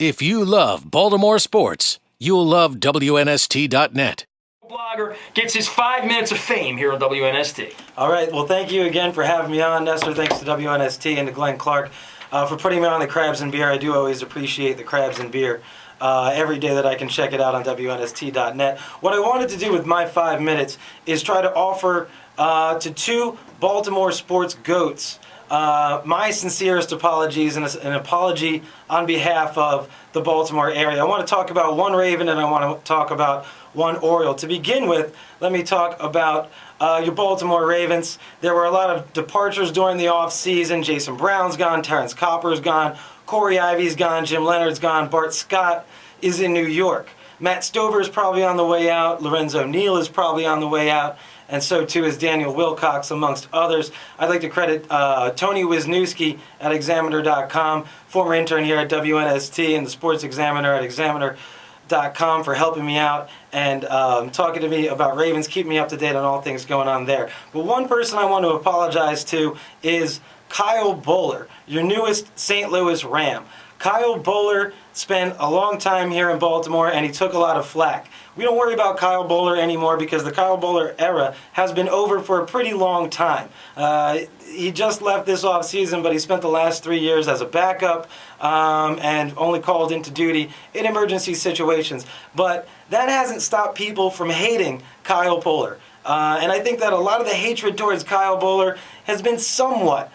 If you love Baltimore sports, you'll love WNST.net. Blogger gets his 5 minutes of fame here on WNST. All right, well, thank you again for having me on, Nestor. Thanks to WNST and to Glenn Clark for putting me on the Crabs and Beer. I do always appreciate the Crabs and Beer every day that I can check it out on WNST.net. What I wanted to do with my 5 minutes is try to offer to two Baltimore sports goats my sincerest apologies and an apology on behalf of the Baltimore area. I want to talk about one Raven and I want to talk about one Oriole. To begin with, let me talk about your Baltimore Ravens. There were a lot of departures during the offseason. Jason Brown's gone, Terrence Copper's gone, Corey Ivy's gone, Jim Leonard's gone, Bart Scott is in New York. Matt Stover's probably on the way out, Lorenzo Neal is probably on the way out, and so too is Daniel Wilcox, amongst others. I'd like to credit Tony Wisniewski at Examiner.com, former intern here at WNST, and the Sports Examiner at Examiner.com for helping me out and talking to me about Ravens, keeping me up to date on all things going on there. But one person I want to apologize to is Kyle Boller, your newest St. Louis Ram. Kyle Boller spent a long time here in Baltimore and he took a lot of flack. We don't worry about Kyle Boller anymore because the Kyle Boller era has been over for a pretty long time. He just left this offseason, but he spent the last 3 years as a backup and only called into duty in emergency situations. But that hasn't stopped people from hating Kyle Boller. And I think that a lot of the hatred towards Kyle Boller has been somewhat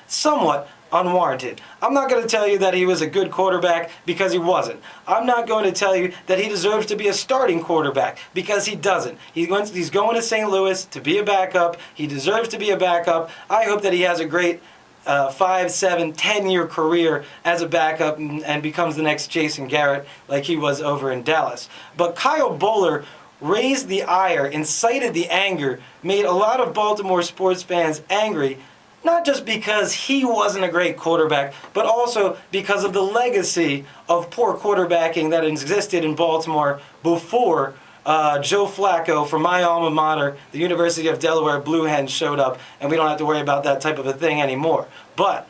unwarranted. I'm not going to tell you that he was a good quarterback because he wasn't. I'm not going to tell you that he deserves to be a starting quarterback because he doesn't. He's going to St. Louis to be a backup. He deserves to be a backup. I hope that he has a great 5, 7, 10-year career as a backup and becomes the next Jason Garrett like he was over in Dallas. But Kyle Boller raised the ire, incited the anger, made a lot of Baltimore sports fans angry, not just because he wasn't a great quarterback, but also because of the legacy of poor quarterbacking that existed in Baltimore before Joe Flacco from my alma mater, the University of Delaware Blue Hens, showed up, and we don't have to worry about that type of a thing anymore. But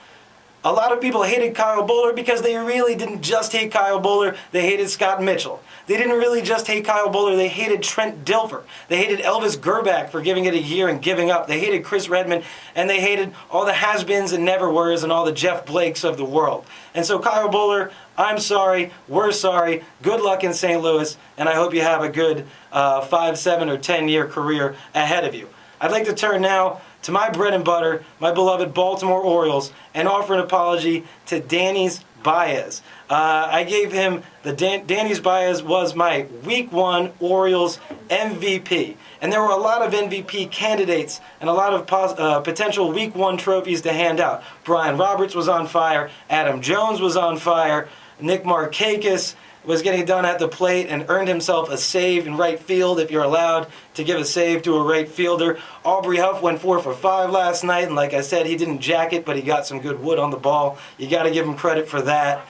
a lot of people hated Kyle Boller because they really didn't just hate Kyle Boller, they hated Scott Mitchell. They didn't really just hate Kyle Boller, they hated Trent Dilfer. They hated Elvis Gerback for giving it a year and giving up. They hated Chris Redman, and they hated all the has-beens and never-weres and all the Jeff Blakes of the world. And so Kyle Boller, I'm sorry, we're sorry, good luck in St. Louis, and I hope you have a good 5, 7, or 10-year career ahead of you. I'd like to turn now to my bread and butter, my beloved Baltimore Orioles, and offer an apology to Danny's Baez. I gave him Danny's Baez was my Week 1 Orioles MVP. And there were a lot of MVP candidates and a lot of potential Week 1 trophies to hand out. Brian Roberts was on fire. Adam Jones was on fire. Nick Markakis was getting done at the plate and earned himself a save in right field, if you're allowed to give a save to a right fielder. Aubrey Huff went 4 for 5 last night, and like I said, he didn't jack it, but he got some good wood on the ball. You got to give him credit for that.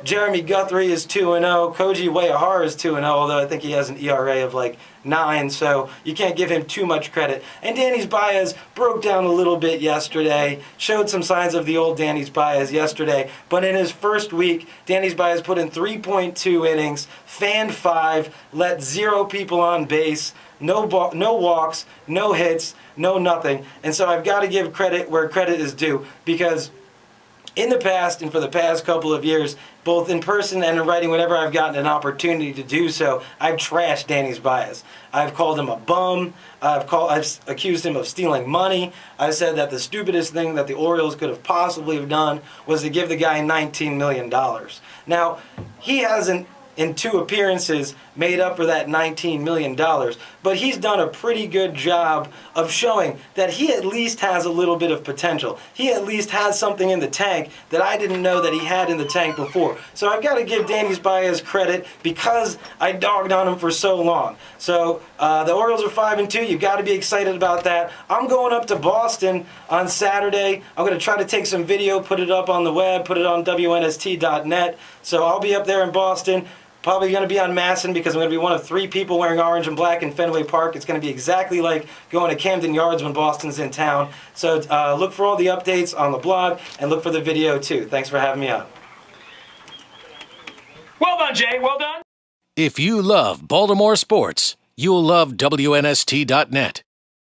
Jeremy Guthrie is 2-0. Koji Uehara is 2-0, although I think he has an ERA of like 9, so you can't give him too much credit. And Danny's Baez broke down a little bit yesterday, showed some signs of the old Danny's Baez yesterday, but in his first week, Danny's Baez put in 3.2 innings, fanned 5, let 0 people on base, no walks, no hits, no nothing. And so I've got to give credit where credit is due, because in the past and for the past couple of years, both in person and in writing, whenever I've gotten an opportunity to do so, I've trashed Danny's Baez. I've called him a bum. I've accused him of stealing money. I've said that the stupidest thing that the Orioles could have possibly have done was to give the guy $19 million. Now, he hasn't, in 2 appearances, made up for that $19 million. But he's done a pretty good job of showing that he at least has a little bit of potential. He at least has something in the tank that I didn't know that he had in the tank before. So I've got to give Danny's Baez credit because I dogged on him for so long. So the Orioles are 5-2. You've got to be excited about that. I'm going up to Boston on Saturday. I'm going to try to take some video, put it up on the web, put it on WNST.net. So I'll be up there in Boston. Probably going to be on Masson because I'm going to be one of 3 people wearing orange and black in Fenway Park. It's going to be exactly like going to Camden Yards when Boston's in town. So look for all the updates on the blog and look for the video too. Thanks for having me on. done, Jay. Well done. If you love Baltimore sports, you'll love WNST.net.